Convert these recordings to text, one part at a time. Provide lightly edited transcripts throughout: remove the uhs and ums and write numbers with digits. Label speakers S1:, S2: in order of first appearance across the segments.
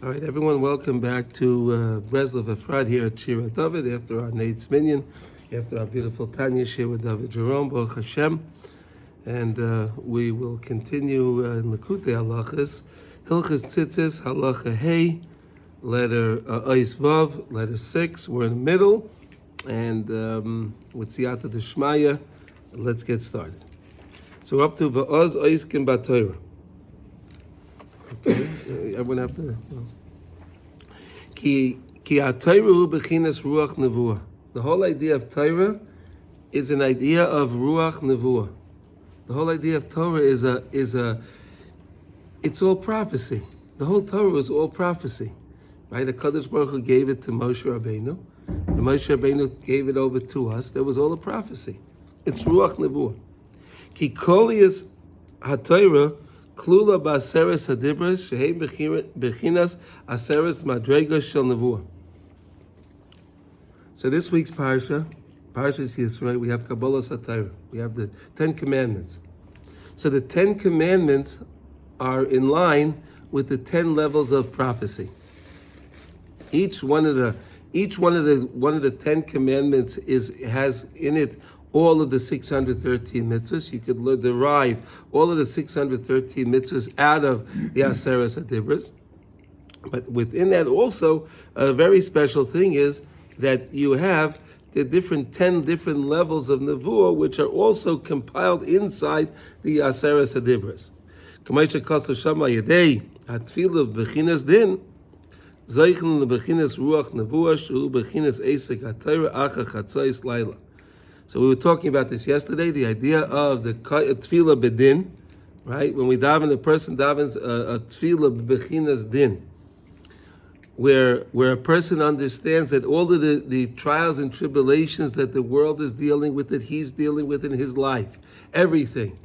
S1: All right, everyone, welcome back to Breslov Efrat here at Shira David after our Nate's Minyan, after our beautiful Tanya Shir with David Jerome, Baruch Hashem. And we will continue in Likutey Halachos Tzizit, Halacha Hey, letter Ois Vav, letter 6. We're in the middle, and with Siyata D'Shmaya, let's get started. So we're up to Va'oz Oiskim B'Torah. Okay, everyone have to. Ki Torah bechinas ruach nevuah. The whole idea of Torah is an idea of ruach nevuah. The whole idea of Torah is it's all prophecy. The whole Torah is all prophecy, right? The Kadosh Baruch Hu gave it to Moshe Rabbeinu, and Moshe Rabbeinu gave it over to us. There was all a prophecy. It's ruach nevuah. Ki kolias haTorah klula ba'aseres hadibros shehei bechinas aseres madrega shel nevuah. So this week's parsha is Yisrael. We have Kabbalah Satira. We have the 10 Commandments. So the 10 Commandments are in line with the 10 levels of prophecy. Each one of the 10 Commandments has in it all of the 613 mitzvahs. You could derive all of the 613 mitzvahs out of the Aseres HaDibros. But within that also, a very special thing is that you have the 10 different levels of nevuah, which are also compiled inside the Aseres HaDibros. K'maisha Kosel Shama Yedei HaTfilah B'chinas Din Zeichen L'B'chinas Ruach Nevuah Shehu B'chinas Eisek HaTorah Acha Chatzos Laila. So we were talking about this yesterday, the idea of the tefillah bedin, right? When we daven, the person davens a tefillah bechinas din, where a person understands that all of the trials and tribulations that the world is dealing with, that he's dealing with in his life, everything,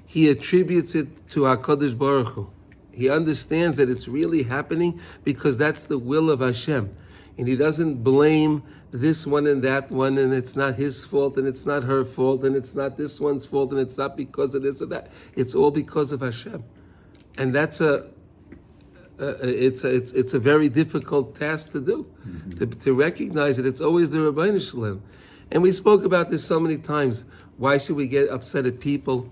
S1: he attributes it to HaKadosh Baruch Hu. He understands that it's really happening because that's the will of Hashem. And he doesn't blame this one and that one, and it's not his fault, and it's not her fault, and it's not this one's fault, and it's not because of this or that. It's all because of Hashem, and that's it's a very difficult task to do, to recognize that it's always the Rabbeinu Shalom. And we spoke about this so many times. Why should we get upset at people?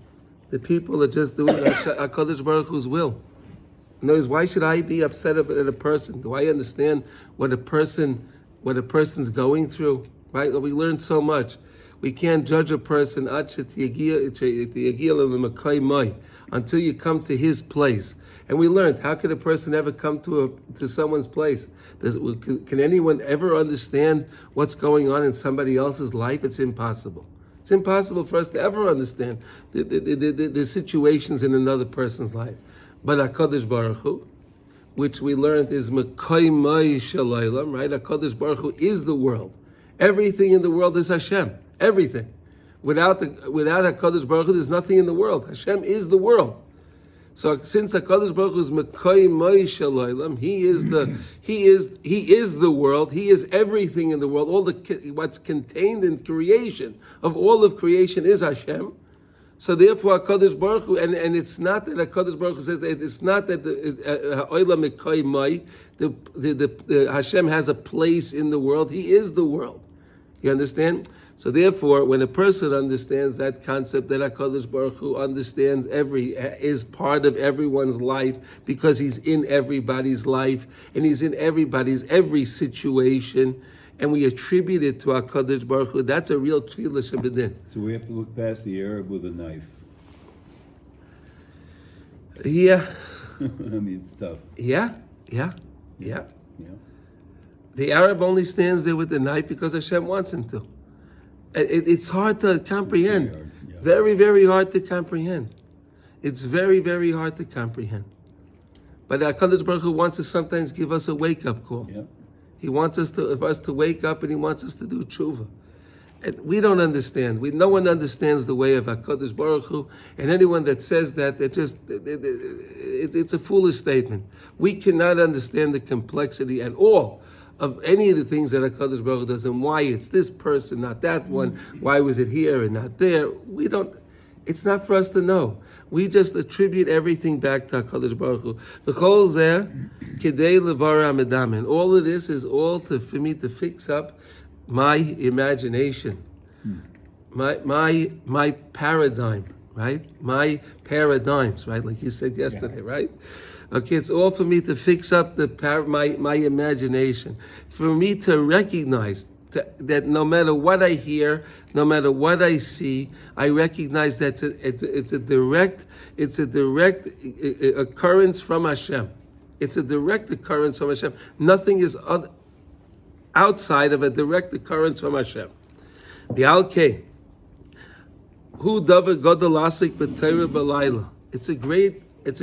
S1: The people are just doing HaKadosh Baruch Hu's will. In other words, why should I be upset at a person? Do I understand what a person's going through? Right? We learn so much. We can't judge a person until you come to his place. And we learned, how could a person ever come to someone's place? Can anyone ever understand what's going on in somebody else's life? It's impossible. It's impossible for us to ever understand the situations in another person's life. But HaKadosh Baruch Hu, which we learned is Mekayimai Shalaylam, right? HaKadosh Baruch Hu is the world. Everything in the world is Hashem. Everything. Without HaKadosh Baruch Hu, there's nothing in the world. Hashem is the world. So since HaKadosh Baruch Hu is Mekayimai Shalaylam, He is the world. He is everything in the world. What's contained in creation, of all of creation, is Hashem. So therefore, HaKadosh Baruch Hu, and it's not that HaKadosh Baruch Hu says that it's not that the Hashem has a place in the world. He is the world. You understand? So therefore, when a person understands that concept that HaKadosh Baruch Hu understands is part of everyone's life because He's in everybody's life and He's in every situation, and we attribute it to HaKadosh Baruch Hu, that's a real tefillah shebedin.
S2: So we have to look past the Arab with a knife.
S1: Yeah.
S2: I mean, it's tough.
S1: Yeah. The Arab only stands there with the knife because Hashem wants him to. It's hard to comprehend.
S2: Very hard, yeah.
S1: Very, very hard to comprehend. It's very, very hard to comprehend. But HaKadosh Baruch Hu wants to sometimes give us a wake-up call.
S2: Yeah.
S1: He wants us to wake up, and He wants us to do tshuva. And we don't understand. No one understands the way of HaKadosh Baruch Hu, and anyone that says that, it's a foolish statement. We cannot understand the complexity at all of any of the things that HaKadosh Baruch Hu does, and why it's this person, not that one. Why was it here and not there? We don't. It's not for us to know. We just attribute everything back to HaKadosh Baruch Hu. V'chol zeh kidei levara medam. And all of this is all for me to fix up my imagination, my paradigm, right? My paradigms, right? Like you said yesterday, right? Okay, it's all for me to fix up my imagination. It's for me to recognize that no matter what I hear, no matter what I see, I recognize that it's a direct occurrence from Hashem. It's a direct occurrence from Hashem. Nothing is outside of a direct occurrence from Hashem. Bi'alkei, hu davar gadol asik b'Torah b'layla. It's a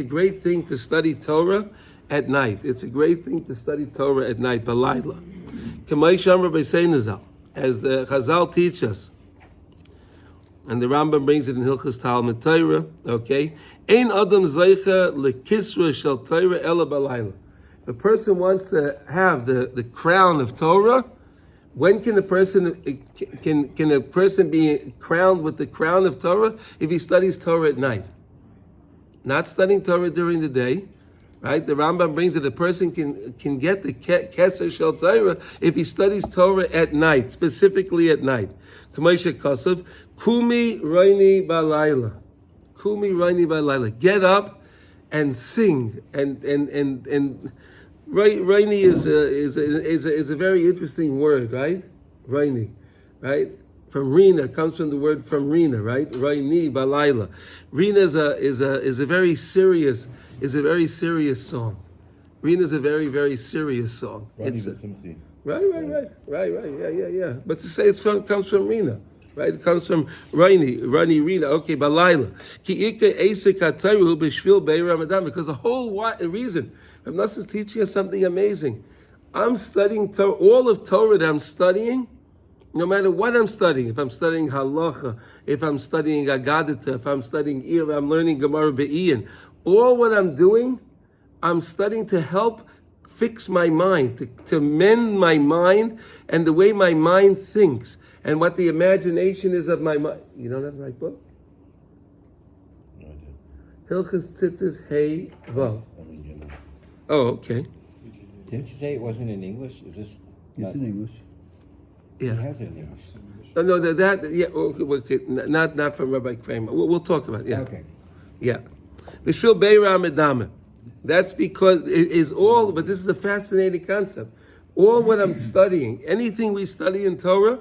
S1: great thing to study Torah at night. It's a great thing to study Torah at night, b'layla. As the Chazal teach us, and the Rambam brings it in Hilchos Talmud Torah, okay? Ein adam zeicha lekisra shel Torah ela b'layla. If a person wants to have the crown of Torah, when can a person be crowned with the crown of Torah? If he studies Torah at night. Not studying Torah during the day, right? The Rambam brings that a person can get the Keser Shel Torah if he studies Torah at night, specifically at night. K'moshe Kasav, Kumi Roini Balayla. Kumi Roini Balayla. Get up and sing. And Roini is a very interesting word, right? Roini, right? From Rina, comes from the word from Rina, right? Roini Balayla. Rina is a very serious song. Rina is a very, very serious song. It's right. Yeah. But to say it comes from Rina, right? It comes from Rani, Rina. Okay, Balayla. Ki ika esek hataru b'shvil be'ir Ramadan. Because the whole reason, Rav Nosson is teaching us something amazing. I'm studying Torah, all of Torah that I'm studying. No matter what I'm studying, if I'm studying halacha, if I'm studying Agadita, if I'm studying if I'm learning Gemara Be'in, all what I'm doing, I'm studying to help fix my mind, to mend my mind and the way my mind thinks and what the imagination is of my mind. You don't have my book?
S3: No, I did.
S1: Hilchos Tzizit Hey Vav. Oh, okay.
S3: Didn't you say it wasn't in English? Is this?
S2: It's in English.
S1: Yeah.
S3: He has it in English.
S1: No, okay, not from Rabbi Kramer. We'll talk about it. Yeah.
S3: Okay.
S1: Yeah. B'shvil be'ira medama. That's because it is all, but this is a fascinating concept. All what I'm studying, anything we study in Torah,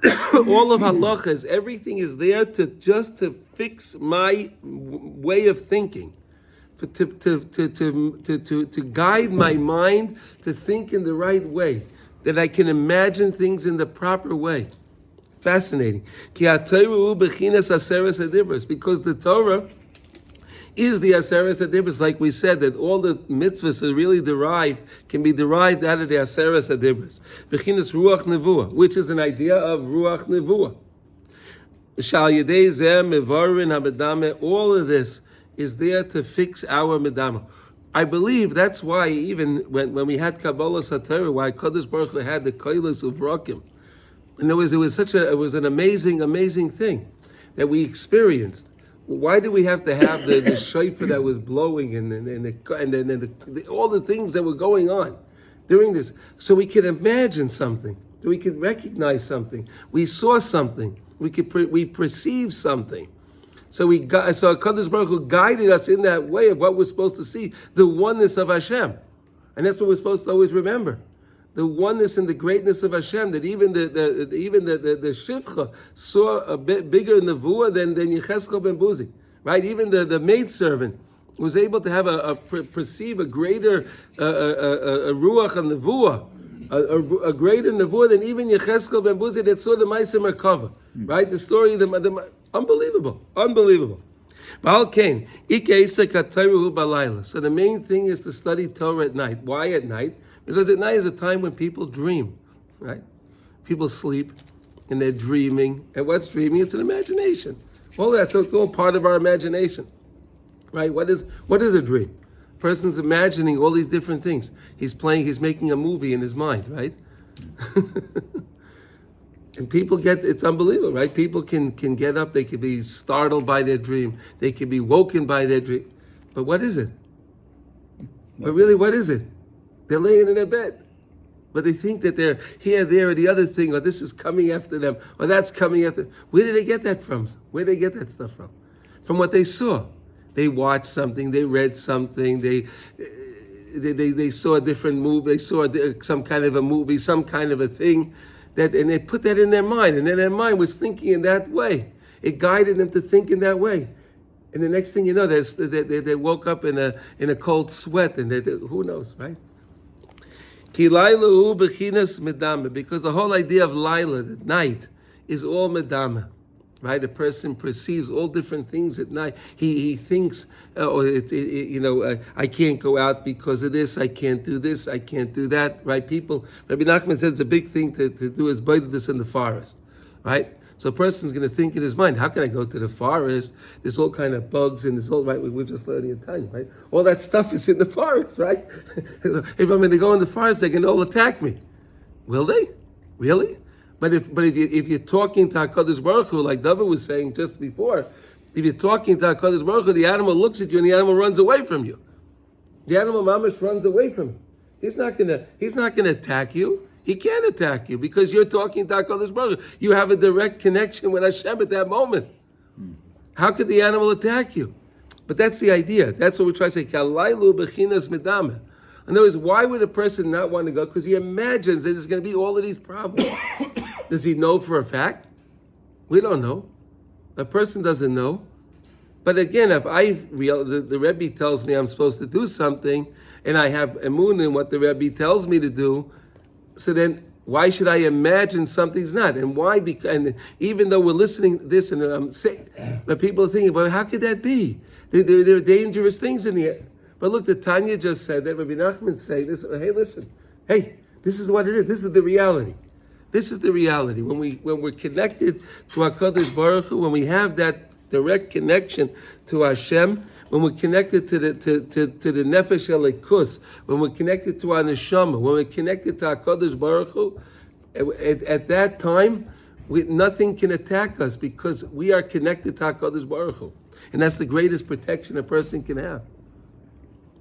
S1: all of halachas, everything is there to fix my way of thinking, to guide my mind to think in the right way, that I can imagine things in the proper way. Fascinating. Because the Torah is the Aseret Adibros, like we said, that all the mitzvahs are really can be derived out of the Aseret Adibros. Bechinas Ruach Nevuah, which is an idea of Ruach Nevuah. Shal Yedei Zeh Mevarin HaMedameh, all of this is there to fix our Medamah. I believe that's why even when we had Kabbalah Satorah, why Kadosh Baruch Hu had the Koilos of Rakim, and it was an amazing thing that we experienced. Why do we have to have the shofar that was blowing and all the things that were going on during this? So we could imagine something, we could recognize something, we saw something, we perceived something. So Kadosh Baruch Hu guided us in that way of what we're supposed to see, the oneness of Hashem, and that's what we're supposed to always remember. The oneness and the greatness of Hashem, that even the Shivcha saw a bit bigger nevuah than Yechezkel ben Buzi, right? Even the maidservant was able to have perceive a greater ruach and nevuah, a greater nevuah than even Yechezkel ben Buzi that saw the Ma'aseh Merkava, right? The story of the unbelievable. So the main thing is to study Torah at night. Why at night? Because at night is a time when people dream, right? People sleep and they're dreaming. And what's dreaming? It's an imagination. All that, so it's all part of our imagination, right? What is a dream? A person's imagining all these different things. He's making a movie in his mind, right? And people it's unbelievable, right? People can get up, they can be startled by their dream, they can be woken by their dream. But what is it? But really, what is it? They're laying in their bed. But they think that they're here, there, or the other thing, or this is coming after them, or that's coming after. Where did they get that from? Where did they get that stuff from? From what they saw. They watched something, they read something, they saw a different movie, they saw some kind of a movie, some kind of a thing, and they put that in their mind, and then their mind was thinking in that way. It guided them to think in that way. And the next thing you know, they woke up in a cold sweat, and who knows, right? Ki Laila bechinas medama, because the whole idea of Laila, the night, is all medama, right? A person perceives all different things at night. He thinks, I can't go out because of this. I can't do this. I can't do that, right? People, Rabbi Nachman said it's a big thing to do is bite this in the forest, right? So a person's going to think in his mind, how can I go to the forest? There's all kind of bugs and there's all, right? We're just learning a time, right? All that stuff is in the forest, right? So if I'm going to go in the forest, they can all attack me. Will they? Really? But if you're talking to HaKadosh Baruch Hu, like David was saying just before, if you're talking to HaKadosh Baruch Hu, the animal looks at you and the animal runs away from you. The animal mamash runs away from you. He's not gonna attack you. He can't attack you because you're talking to HaKadosh Baruch Hu. You have a direct connection with Hashem at that moment. How could the animal attack you? But that's the idea. That's what we try to say. Kalaylu bechinas medame. In other words, why would a person not want to go? Because he imagines that there's going to be all of these problems. Does he know for a fact? We don't know. A person doesn't know. But again, if the Rebbe tells me I'm supposed to do something, and I have Emunah in what the Rebbe tells me to do, so then why should I imagine something's not? And why? And even though we're listening to this, and I'm saying, but people are thinking, but how could that be? There are dangerous things in the air. But look, the Tanya just said that. Rabbi Nachman say this. Hey, listen. Hey, this is what it is. This is the reality. This is the reality. When we're connected to HaKadosh Baruch Hu, when we have that direct connection to Hashem, when we're connected to the Nefesh Elikus, when we're connected to our Neshama, when we're connected to HaKadosh Baruch Hu, at that time, nothing can attack us because we are connected to HaKadosh Baruch Hu. And that's the greatest protection a person can have.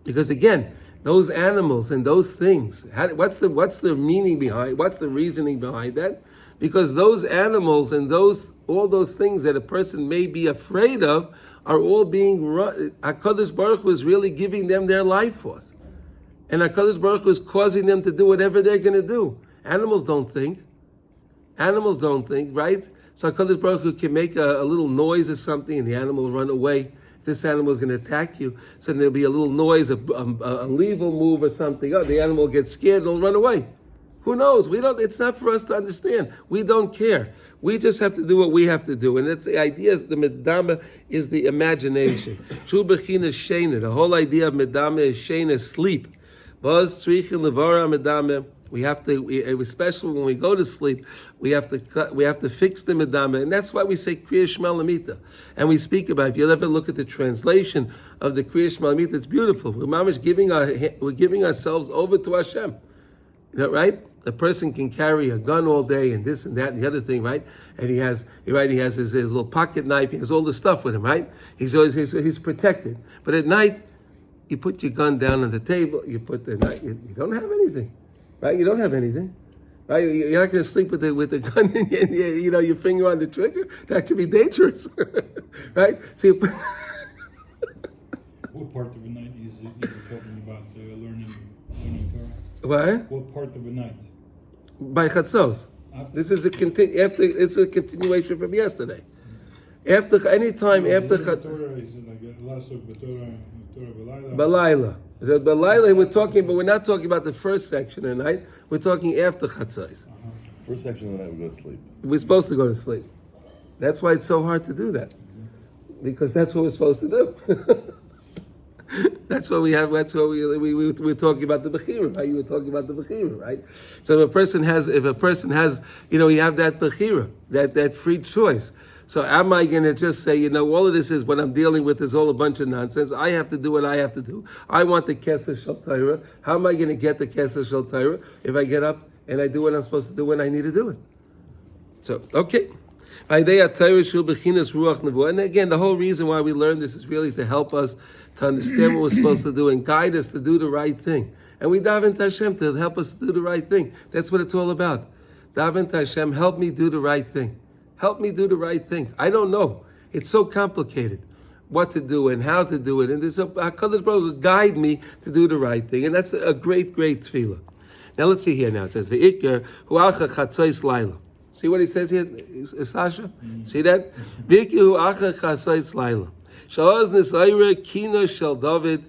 S1: Because again, those animals and those things, what's the meaning behind, what's the reasoning behind that? Because those animals and all those things that a person may be afraid of are all being run. HaKadosh Baruch Hu is really giving them their life force. And HaKadosh Baruch Hu is causing them to do whatever they're going to do. Animals don't think. Right? So HaKadosh Baruch Hu can make a little noise or something and the animal will run away. If this animal is going to attack you, so there'll be a little noise, a leaf will move or something. Oh, the animal gets scared and will run away. Who knows? It's not for us to understand. We don't care. We just have to do what we have to do. And that's the idea is the medama is the imagination. Shu bechina shena. The whole idea of medama is shena, sleep. Baz tzrichin levara medama. We have to, especially when we go to sleep, we have to fix the medama, and that's why we say Kriya Shema Lamita. And we speak about, if you'll ever look at the translation of the Kriya Shema Lamita, it's beautiful. We're giving ourselves over to Hashem. You know, right? A person can carry a gun all day and this and that and the other thing, right? And he has his little pocket knife. He has all the stuff with him, right? He's protected. But at night, you put your gun down on the table. You put the knife. You don't have anything. Right? You don't have anything. Right? You're not going to sleep with the gun and your finger on the trigger. That could be dangerous. Right? So
S4: what part of the night is it you're talking about learning Torah?
S1: What?
S4: What part of the night?
S1: By Chatzos. This is it's a continuation from yesterday. After any time after
S4: Torah, is it like a last of Torah B'layla?
S1: Balayla. Balayla, we're not talking about the first section of the night. We're talking after Chatzos.
S3: First section of the night we go to sleep.
S1: We're supposed to go to sleep. That's why it's so hard to do that. Because that's what we're supposed to do. That's what we have. That's what we're talking about the bechira, right? You were talking about the bechira, right? So if a person has, you have that bechira, that free choice. So am I going to just say, all of this is what I'm dealing with is all a bunch of nonsense. I have to do what I have to do. I want the Kesser Shel Torah. How am I going to get the Kesser Shel Torah if I get up and I do what I'm supposed to do when I need to do it? So, okay. And again, the whole reason why we learn this is really to help us to understand what we're supposed to do and guide us to do the right thing. And we daven to Hashem to help us to do the right thing. That's what it's all about. Daven to Hashem, help me do the right thing. Help me do the right thing. I don't know. It's so complicated what to do and how to do it. And there's HaKadosh Baruch Hu guide me to do the right thing. And that's a great, great tefillah. Now let's see here now. It says, V'ikar hu'acha chatzos laila. See what he says here, Sasha? See that? V'ikar hu'acha chatzos laila. Sha'oz nisayra kina shel David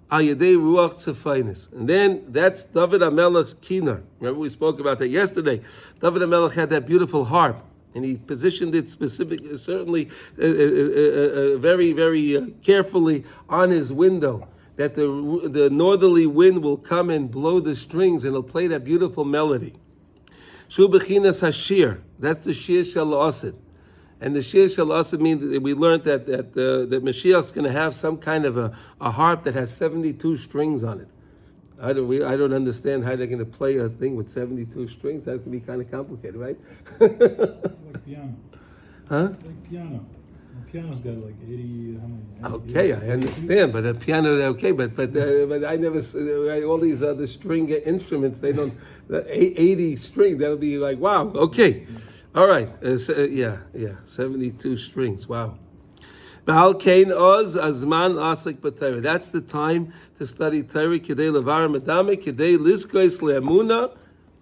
S1: al yedei ruach tzefainis. And then that's David HaMelech's kina. Remember we spoke about that yesterday. David HaMelech had that beautiful harp. And he positioned it certainly very, very carefully on his window, that the northerly wind will come and blow the strings and it'll play that beautiful melody. Shu bechinas hashir, that's the shir shel asid. And the shir shel asid means that we learned that Mashiach's going to have some kind of a harp that has 72 strings on it. I don't understand how they're going to play a thing with 72 strings. That could be kind of complicated, right?
S4: Like piano.
S1: Huh?
S4: Like piano. The piano's got like 80, how many?
S1: Okay, I understand, but the piano, okay, but I never, all these other string instruments, they don't, 80 string, that'll be like, wow, okay. All right, 72 strings, wow. That's the time to study Torah, Kedei Levar Medame, Kedei Liskois Le'Emunah,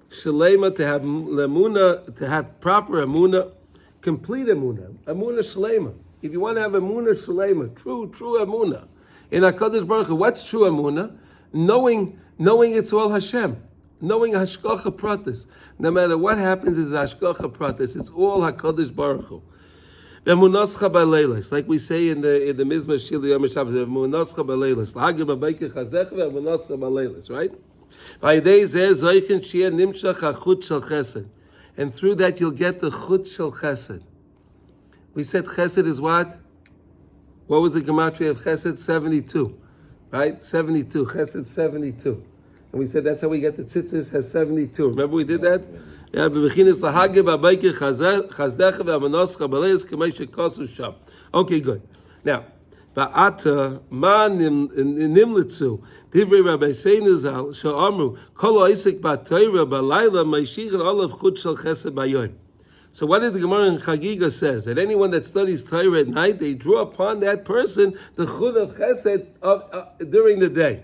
S1: Shalema, to have Le'Emunah, to have proper Emunah, complete Emunah, Emunah Shalema. If you want to have Emunah Shalema, true Emunah. In HaKadosh Baruch Hu, what's true Emunah? Knowing it's all Hashem. Knowing Hashgacha Pratis. No matter what happens is Hashgacha Pratis. It's all HaKadosh Baruch Hu. Like we say in the Mizmah Shili Yom Shabbos, Emunascha B'leilos. L'hagim B'beikei Chazdecha ve'Emunascha B'leilos, right? And through that you'll get the Chut Shel Chesed. We said Chesed is what? What was the gematria of Chesed? 72, right? 72. Chesed 72. And we said that's how we get the tzitzis has 72. Remember we did that? Yeah, okay, good. Now, Ba'ata ma nimlitzu divrei Rabbi Seinu Zal she'amru kol ha'isek ba'Torah b'layla ma'ishichin olav chut shel chesed b'yom. So what did the Gemara in Chagiga says? That anyone that studies Torah at night, they draw upon that person the chut of chesed during the day.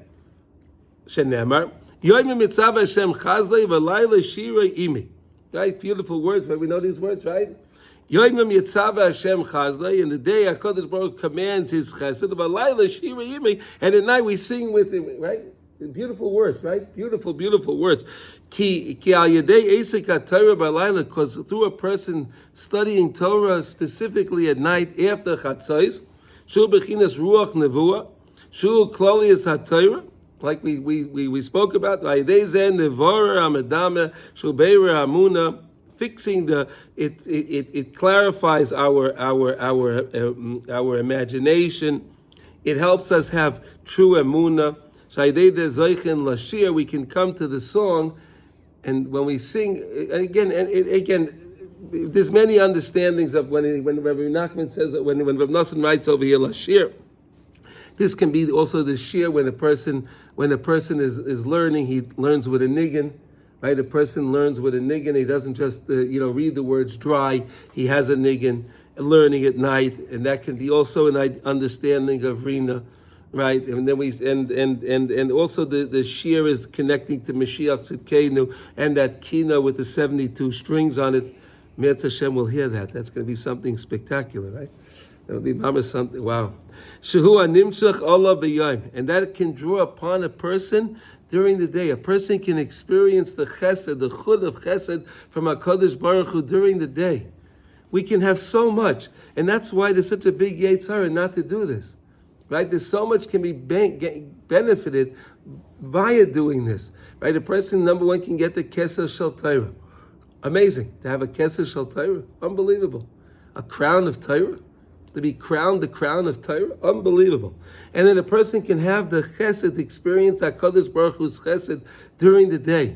S1: Shenemar Yoim mitzav Hashem chazlei v'layla shira imi. Right, beautiful words, right? We know these words, right? Yoimim Yitzava Hashem Chazlei. In the day, HaKadosh Baruch Hu commands His Chesed. V'layla Shira Yimei. And at night we sing with Him, right? Beautiful words, right? Beautiful words. Ki al yedei esek haTorah b'layla, because through a person studying Torah specifically at night after Chatzos, shul bechinas ruach nevuah, shul klolius haTorah. Like we spoke about, fixing it clarifies our imagination. It helps us have true emunah. So we can come to the song, and when we sing again, there's many understandings of when Rabbi Nachman says when Rabbi Nosson writes over here lashir. This can be also the shir when a person is learning, he learns with a niggin, right? A person learns with a niggin. He doesn't just read the words dry. He has a niggin, learning at night, and that can be also an understanding of Rina, right? And then and also the shir is connecting to Mashiach Tzidkenu and that kina with the 72 strings on it. Me'etz Hashem will hear that. That's going to be something spectacular, right? That'll be something. Wow. Shehu animshach Allah b'yom, and that can draw upon a person during the day. A person can experience the chesed, the chud of chesed from HaKadosh Baruch Hu during the day. We can have so much, and that's why there's such a big Yetzirah not to do this, right? There's so much can be benefited via doing this, right? A person, number one, can get the Keser Shel Torah. Amazing to have a Keser Shel Torah, unbelievable. A crown of Torah. To be crowned the crown of Torah, unbelievable. And then a person can have the chesed experience, HaKadosh Baruch Hu's chesed during the day.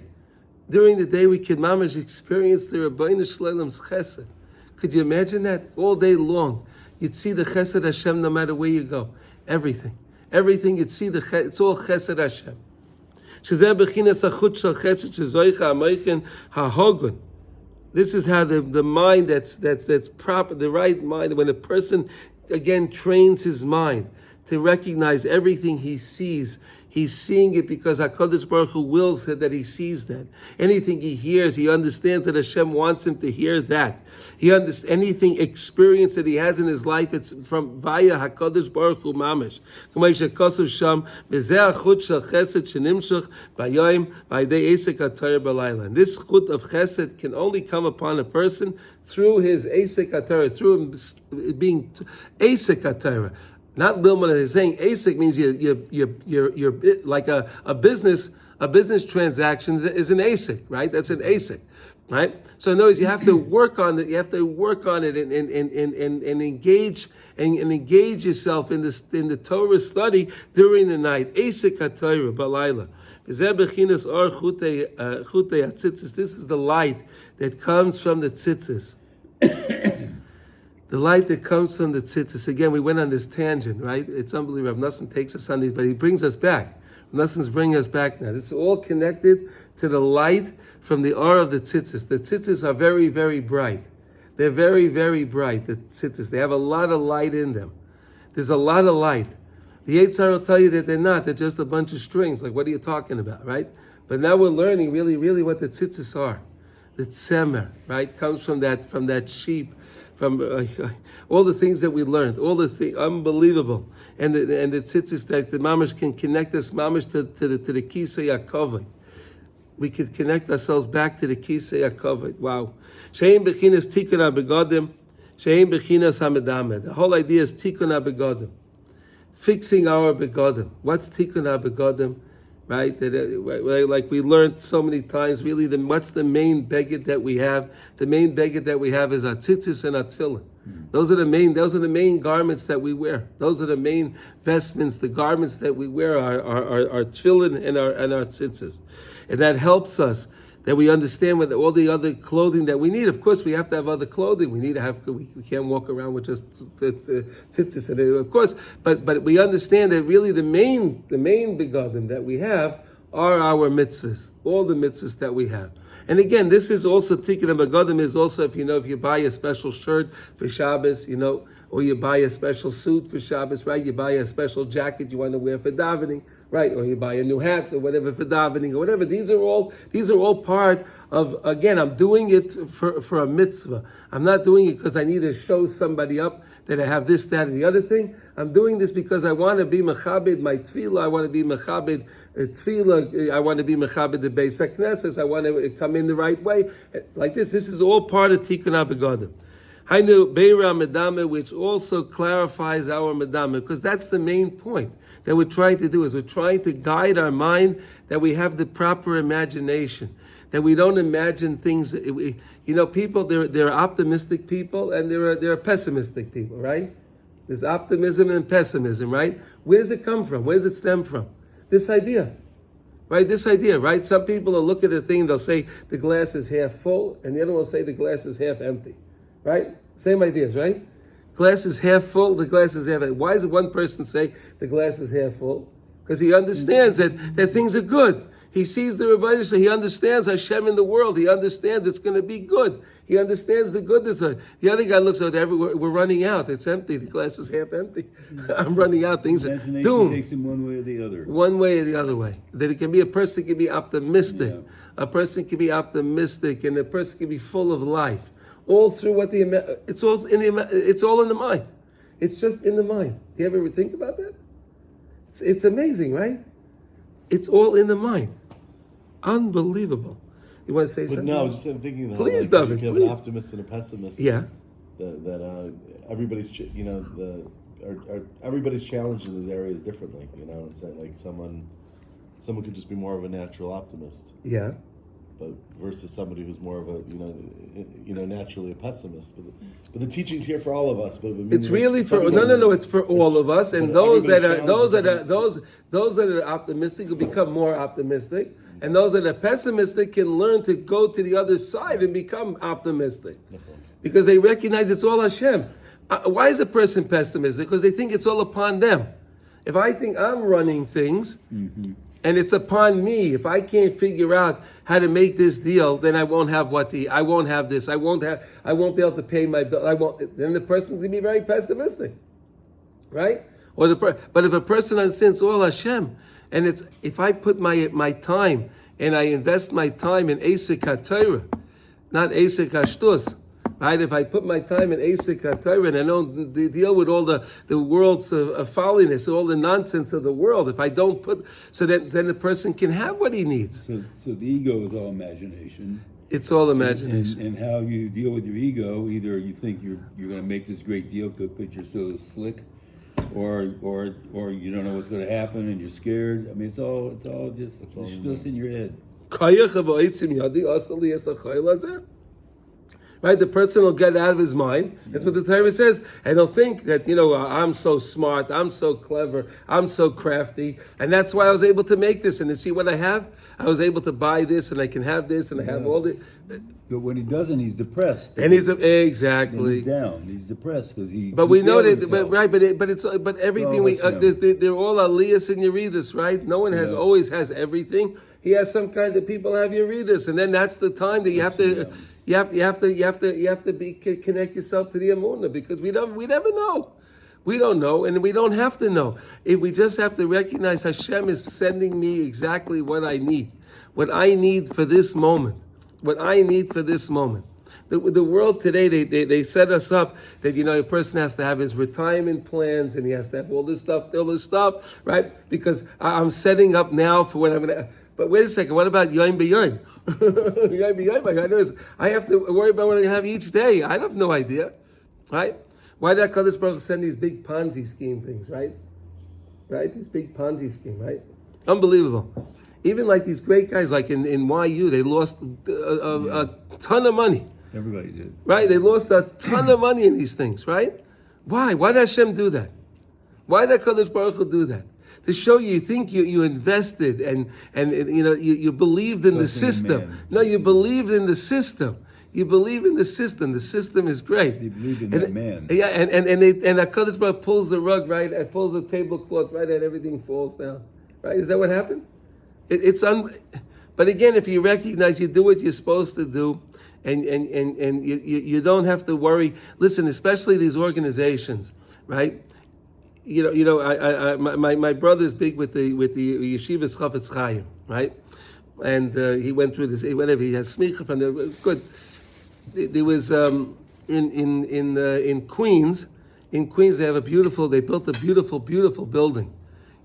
S1: During the day, we can mamash experience the Rabbeinu Shleilem's chesed. Could you imagine that? All day long, you'd see the chesed Hashem no matter where you go. Everything you'd see it's all chesed Hashem. Shezeh bechinas achut shel chesed shezoicha amoichin hahogun. This is how the mind that's proper, the right mind, when a person again trains his mind to recognize everything he sees, he's seeing it because HaKadosh Baruch Hu wills that he sees that. Anything he hears, he understands that Hashem wants him to hear that. Anything experience that he has in his life, it's from via HaKadosh Baruch Hu mamish. And this chut of chesed can only come upon a person through his Esek HaTorah, through him being Esek HaTorah. Not Bilman is saying ASIC means you're like a business transaction is an ASIC, right? That's an ASIC, right? So in other words, you have to work on it. You have to work on it and engage yourself in the Torah study during the night. ASIC HaTorah balayla. This is the light that comes from the tzitzis. The light that comes from the tzitzis. Again, we went on this tangent, right? It's unbelievable. Rav Nosson takes us on these, but he brings us back. Rav Nosson's bringing us back now. This is all connected to the light from the aura of the tzitzis. The tzitzis are very, very bright. They're very, very bright, the tzitzis. They have a lot of light in them. There's a lot of light. The Yitzhar will tell you that they're not. They're just a bunch of strings. Like, what are you talking about, right? But now we're learning really, really what the tzitzis are. The tzemer, right, comes from that sheep, from all the things that we learned, all the things, unbelievable, and the tzitzis that the mamash can connect us mamash to the kisei hakavod. We could connect ourselves back to the kisei hakavod. Wow. Shein bechinas tikkun habegadim, shein bechinas hamedamed. The whole idea is tikkun habegadim, fixing our begadim. What's tikkun habegadim? Right, like we learned so many times. Really, what's the main beged that we have? The main beged that we have is our tzitzis and our tefillin. Those are the main garments that we wear. Those are the main vestments, the garments that we wear. Our tefillin and our tzitzis, and that helps us. That we understand with all the other clothing that we need. Of course, we have to have other clothing. We need to have. We can't walk around with just the tzitzis. Of course, but we understand that really the main begadim that we have are our mitzvahs. All the mitzvahs that we have. And again, this is also tikkun begadim. Is also if you buy a special shirt for Shabbos, or you buy a special suit for Shabbos, right? You buy a special jacket you want to wear for davening. Right, or you buy a new hat or whatever for davening or whatever. These are all part of, again, I'm doing it for a mitzvah. I'm not doing it because I need to show somebody up that I have this, that, and the other thing. I'm doing this because I want to be mechabed my tefillah. I want to be mechabed tefillah. I want to be mechabed the Beis HaKnesses. I want to come in the right way. Like this. This is all part of Tikkun HaBegadim. Hainu Beira Medame, which also clarifies our Medame, because that's the main point that we're trying to do, is we're trying to guide our mind that we have the proper imagination, that we don't imagine things that people, there are optimistic people and there are pessimistic people, right? There's optimism and pessimism, right? Where does it come from? Where does it stem from? This idea. Right, this idea, right? Some people will look at a thing, they'll say the glass is half full, and the other one will say the glass is half empty. Right? Same ideas, right? Glass is half full, the glass is half empty. Why does one person say the glass is half full? Because he understands that things are good. He sees the Rebbeinu, so he understands Hashem in the world. He understands it's going to be good. He understands the goodness of it. The other guy looks at everywhere, we're running out. It's empty. The glass is half empty. I'm running out. Things are doomed.
S2: Takes him one way or the other.
S1: One way or the other way. That it can be a person can be optimistic. Yeah. A person can be optimistic, and a person can be full of life. All through it's all in the mind. It's just in the mind. Do you ever think about that? It's amazing, right? It's all in the mind. Unbelievable. You want to say something?
S3: No, just thinking that
S1: please, David,
S3: you can have an optimist and a pessimist.
S1: Yeah.
S3: That everybody's everybody's challenged in these areas differently. It's like someone could just be more of a natural optimist.
S1: Yeah.
S3: But versus somebody who's more of a naturally a pessimist. But the teaching's here for all of us. But
S1: it's really for no. It's for all of us, and those that are optimistic will become more optimistic. And those that are pessimistic can learn to go to the other side and become optimistic. Because they recognize it's all Hashem. Why is a person pessimistic? Because they think it's all upon them. If I think I'm running things, and it's upon me, if I can't figure out how to make this deal, then I won't have what to eat. I won't have this. I won't be able to pay my bill. Then the person's gonna be very pessimistic, right? But if a person understands all Hashem, and it's if I put my time and I invest my time in Asik HaTorah, not Asik HaShtus, right? If I put my time in Asik HaTorah and I don't deal with all the world's folliness, all the nonsense of the world, if I don't put, so then the person can have what he needs.
S2: So the ego is all imagination.
S1: It's all imagination.
S2: And how you deal with your ego, either you think you're going to make this great deal because you're so slick, or you don't know what's going to happen and you're scared. I mean, it's all just in your head.
S1: Right, the person will get out of his mind. That's what the Torah says, and he'll think that I'm so smart, I'm so clever, I'm so crafty, and that's why I was able to make this. And you see what I have? I was able to buy this, and I can have this, and I have all the.
S2: But when he doesn't, he's depressed.
S1: And exactly.
S2: And he's down. He's depressed because he.
S1: But we know that,
S2: himself.
S1: but everything they're all aliyas and yeridas, right? No one always has everything. He has some kind of people have yeridas, and then that's the time that you have to. You have to connect yourself to the Emunah, because we never know. We don't know, and we don't have to know. We just have to recognize Hashem is sending me exactly what I need for this moment. What I need for this moment. The world today, they set us up that a person has to have his retirement plans and he has to have all this stuff, right? Because I'm setting up now for when I'm gonna. But wait a second, what about Yom B'Yom? I have to worry about what I have each day. I have no idea, right? Why did HaKadosh Baruch Hu send these big Ponzi scheme things, right? Right? These big Ponzi scheme, right? Unbelievable. Even like these great guys, like in YU, they lost a ton of money.
S2: Everybody did.
S1: Right? They lost a ton of money in these things, right? Why? Why did Hashem do that? Why did HaKadosh Baruch Hu do that? To show you think you invested and you believed in the system. No, you believed in the system. You believe in the system. The system is great.
S2: They believe in that man.
S1: Yeah, and HaKadosh Baruch Hu pulls the rug right, and pulls the tablecloth right, and everything falls down. Right? Is that what happened? But again, if you recognize you do what you're supposed to do, and you don't have to worry. Listen, especially these organizations, right? My brother's big with the yeshivas Chafetz Chaim, right? And he went through this. Whatever, he has smicha from there. Good. There was in Queens. In Queens, they built a beautiful building.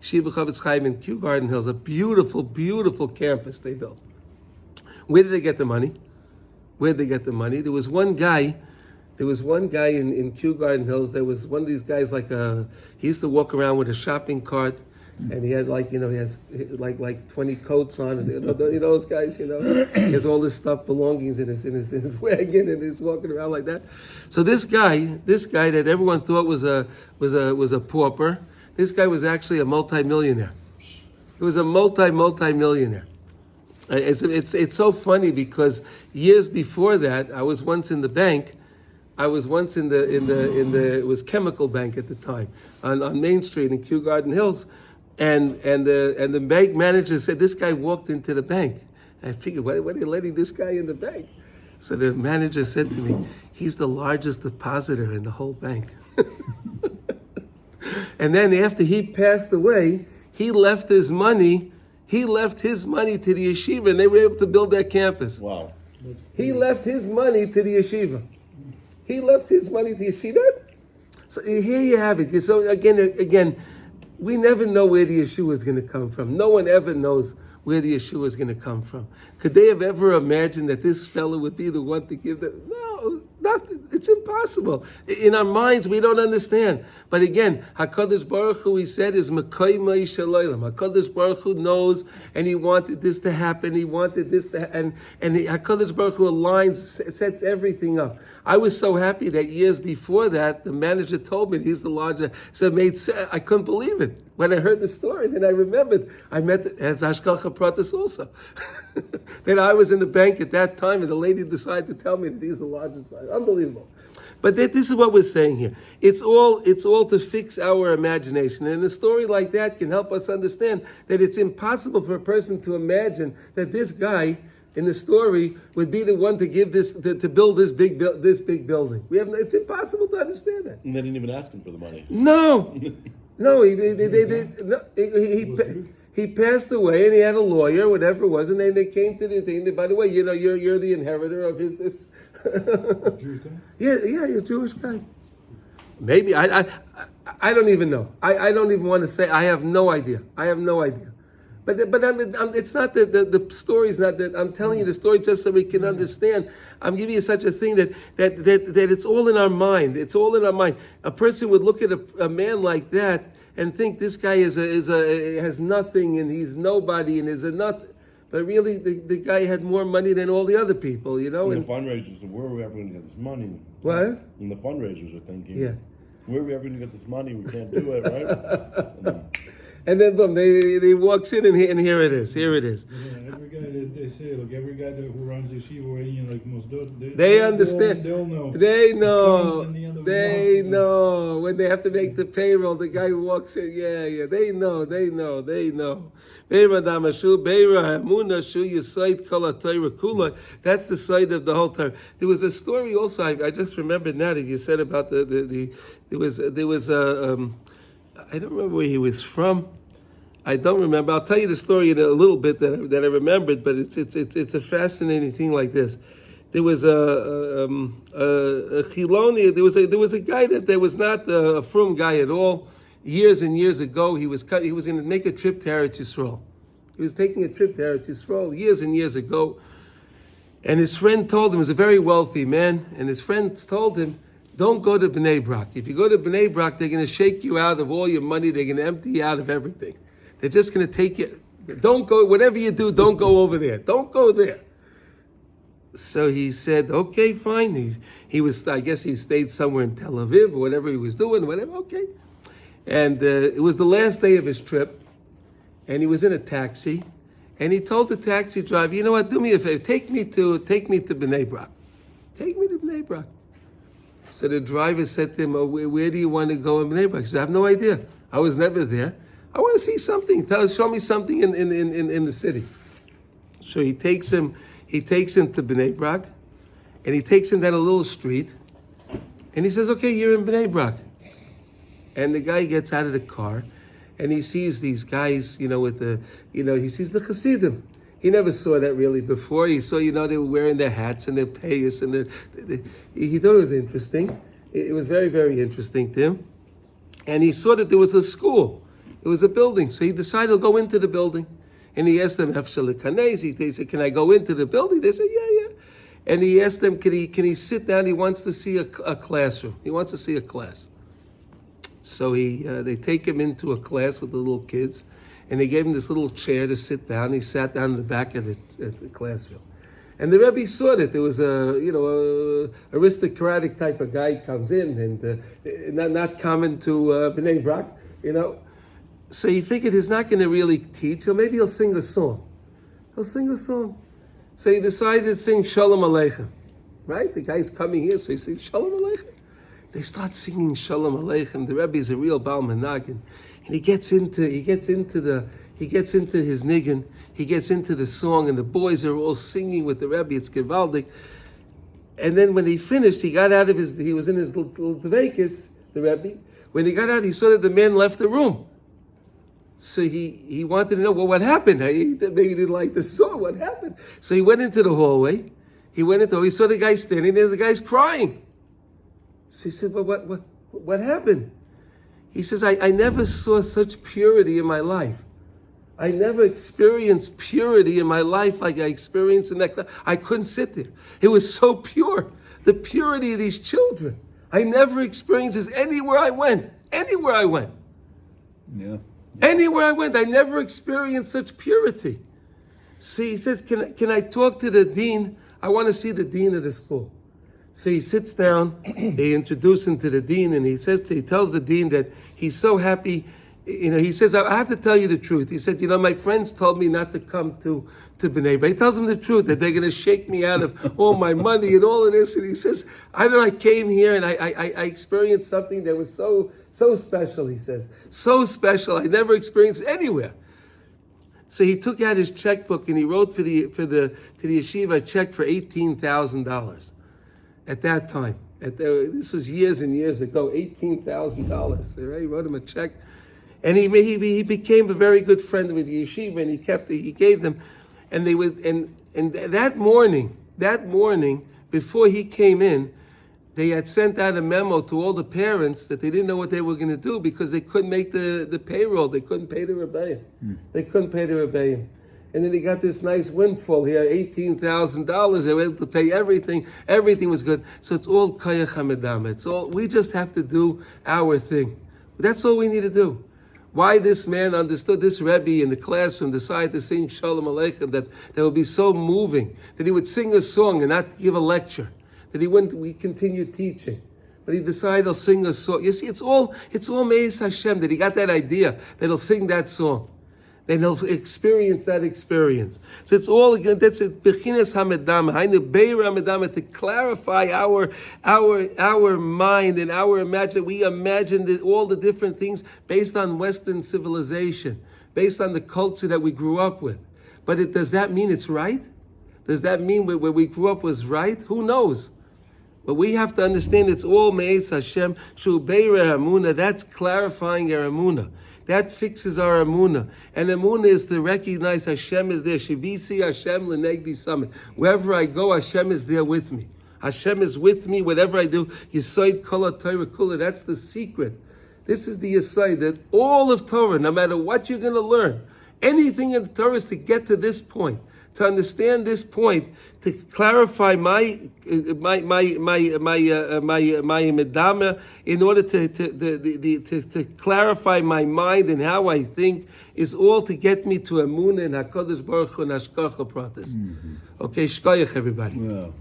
S1: Yeshiva Chafetz Chaim in Kew Garden Hills, a beautiful campus they built. Where did they get the money? There was one guy in Kew Garden Hills. There was one of these guys he used to walk around with a shopping cart, and he had he has like 20 coats on, and those guys, he has all this stuff, belongings in his wagon, and he's walking around like that. So this guy that everyone thought was a pauper, this guy was actually a multi-millionaire. He was a multi-millionaire. It's so funny because years before that, I was once in the bank. I was once in the it was Chemical Bank at the time on Main Street in Kew Garden Hills, and the bank manager said this guy walked into the bank. And I figured, why are you letting this guy in the bank? So the manager said to me, he's the largest depositor in the whole bank. And then after he passed away, he left his money to the yeshiva, and they were able to build their campus.
S3: Wow.
S1: He left his money to the yeshiva. You see that? So here you have it. So again, we never know where the Yeshua is going to come from. No one ever knows where the Yeshua is going to come from. Could they have ever imagined that this fellow would be the one to give them? No, it's impossible. In our minds, we don't understand. But again, HaKadosh Baruch Hu, he said, is Mekayma Yishalaylam. HaKadosh Baruch Hu knows, and he wanted this to happen. He wanted this to happen. And HaKadosh Baruch Hu aligns, sets everything up. I was so happy that years before that, the manager told me he's the largest. So I couldn't believe it. When I heard the story, then I remembered I met as Ashkacha Pratis also. Then I was in the bank at that time, and the lady decided to tell me that these are the largest. Unbelievable. But this is what we're saying here. It's all to fix our imagination. And a story like that can help us understand that it's impossible for a person to imagine that this guy in the story would be the one to give this to build this big building. It's impossible to understand that.
S3: And they didn't even ask him for the money.
S1: No, he passed away, and he had a lawyer, whatever it was, and then they came to the thing. That, by the way, you're the inheritor of this.
S4: Jewish guy?
S1: Yeah, you're a Jewish guy. Maybe I don't even know. I don't even want to say. I have no idea. But it's not that the story's not that. I'm telling you the story just so we can understand. I'm giving you such a thing that it's all in our mind. It's all in our mind. A person would look at a man like that and think this guy has nothing and he's nobody and is a nut. But really, the guy had more money than all the other people,
S3: And the fundraisers, where are we ever going to get this money?
S1: What?
S3: And the fundraisers are thinking,
S1: Yeah.
S3: where are we ever going to get this money? We can't do it, right?
S1: And then boom, they walks in and here it is. Here it is.
S4: Yeah, every guy that they say, like every guy who runs yeshiva or any like Mosdot,
S1: They understand.
S4: They'll know.
S1: They
S4: Comes
S1: know.
S4: in the end of
S1: They
S4: the month.
S1: know. When they have to make the payroll, the guy who walks in, yeah. They know. Beira damashu, beira Emunah shu yisayt kol haTorah kula. That's the site of the whole Torah. There was a story also. I just remembered now that you said about there was I don't remember where he was from. I don't remember. I'll tell you the story in a little bit that I remembered, but it's a fascinating thing like this. There was a Chiloni. There was a guy that was not a frum guy at all. Years and years ago, he was going to make a trip to Eretz Yisrael. He was taking a trip to Eretz Yisrael years and years ago, and his friend told him, he was a very wealthy man, and his friend told him, don't go to Bnei Brak. If you go to Bnei Brak, they're going to shake you out of all your money. They're going to empty you out of everything. They're just going to take you. Don't go, whatever you do, don't go over there. Don't go there. So he said, okay, fine. I guess he stayed somewhere in Tel Aviv or whatever he was doing, whatever, okay. And it was the last day of his trip, and he was in a taxi, and he told the taxi driver, you know what, do me a favor, take me to Bnei Brak. Take me to Bnei Brak. So the driver said to him, oh, where do you want to go in Bnei Brak? He said, I have no idea. I was never there. I want to see something. Show me something in the city. So he takes him to Bnei Brak, and he takes him down a little street, and he says, okay, you're in Bnei Brak. And the guy gets out of the car, and he sees these guys, he sees the Hasidim. He never saw that really before. He saw, they were wearing their hats and their payas, and he thought it was interesting. It was very, very interesting to him. And he saw that there was a school. It was a building. So he decided to go into the building. And he asked them, they said, can I go into the building? They said, yeah. And he asked them, can he sit down? He wants to see a classroom. He wants to see a class. So they take him into a class with the little kids, and they gave him this little chair to sit down. He sat down in the back of the classroom. And the Rebbe saw that there was a aristocratic type of guy comes in, and not common to Bnei Brak, So he figured he's not going to really teach, so maybe he'll sing a song. So he decided to sing Shalom Aleichem. Right? The guy's coming here, so he sings Shalom Aleichem. They start singing Shalom Aleichem. The Rebbe is a real Baal Menagin, and he gets into his niggin. He gets into the song, and the boys are all singing with the Rebbe. It's gewaldig. And then when he finished, he got out of he was in his little dveikus, the Rebbe. When he got out, he saw that the man left the room. So he wanted to know, well, what happened? Maybe he didn't like the song. What happened? So he went into the hallway. He saw the guy standing there. The guy's crying. So he said, well, what happened? He says, I never saw such purity in my life. I never experienced purity in my life like I experienced in that class. I couldn't sit there. It was so pure. The purity of these children. I never experienced this anywhere I went. Anywhere I went.
S2: Yeah.
S1: Anywhere I went, I never experienced such purity. So he says, can I talk to the dean? I want to see the dean of the school. So he sits down, they introduce him to the dean, and he tells the dean that he's so happy he says, I have to tell you the truth. He said, my friends told me not to come to B'nai B'rith. He tells them the truth, that they're going to shake me out of all my money and all of this. And he says, I came here and I experienced something that was so special, he says. So special, I never experienced anywhere. So he took out his checkbook and he wrote to the yeshiva a check for $18,000 at that time. This was years and years ago, $18,000. He wrote him a check. And he became a very good friend with the yeshiva, and he gave them, and they would, and that morning, before he came in, they had sent out a memo to all the parents that they didn't know what they were going to do because they couldn't make the payroll. They couldn't pay the rebbeim. They couldn't pay the rebbeim. And then he got this nice windfall here, $18,000. They were able to pay everything. Everything was good. So it's all kayach hamedama. It's all, we just have to do our thing. That's all we need to do. Why this man understood, this Rebbe in the classroom decided to sing Shalom Aleichem, that would be so moving, that he would sing a song and not give a lecture, that we continue teaching. But he decided he'll sing a song. You see, it's all Meis Hashem, that he got that idea, that he'll sing that song. Then he'll experience that experience. So it's all, again, that's it, Bechinas HaMedama, Hainu Beir HaMedama, to clarify our mind and our imagination. We imagine all the different things based on Western civilization, based on the culture that we grew up with. But does that mean it's right? Does that mean where we grew up was right? Who knows? But we have to understand it's all Me'ez Hashem, Shu Beir Emunah, that's clarifying our Emunah. That fixes our Emunah. And Emunah is to recognize Hashem is there. Shivisi Hashem l'negdi summit. Wherever I go, Hashem is there with me. Hashem is with me, whatever I do. Yisoid kol Torah kula. That's the secret. This is the Yisoid, that all of Torah, no matter what you're going to learn, anything in the Torah is to get to this point. To understand this point, to clarify my medama, in order to clarify my mind and how I think, is all to get me to Emunah and Hakadosh Baruch Hu and Hashgacha Pratis. Okay, shkoyach everybody.
S2: Well.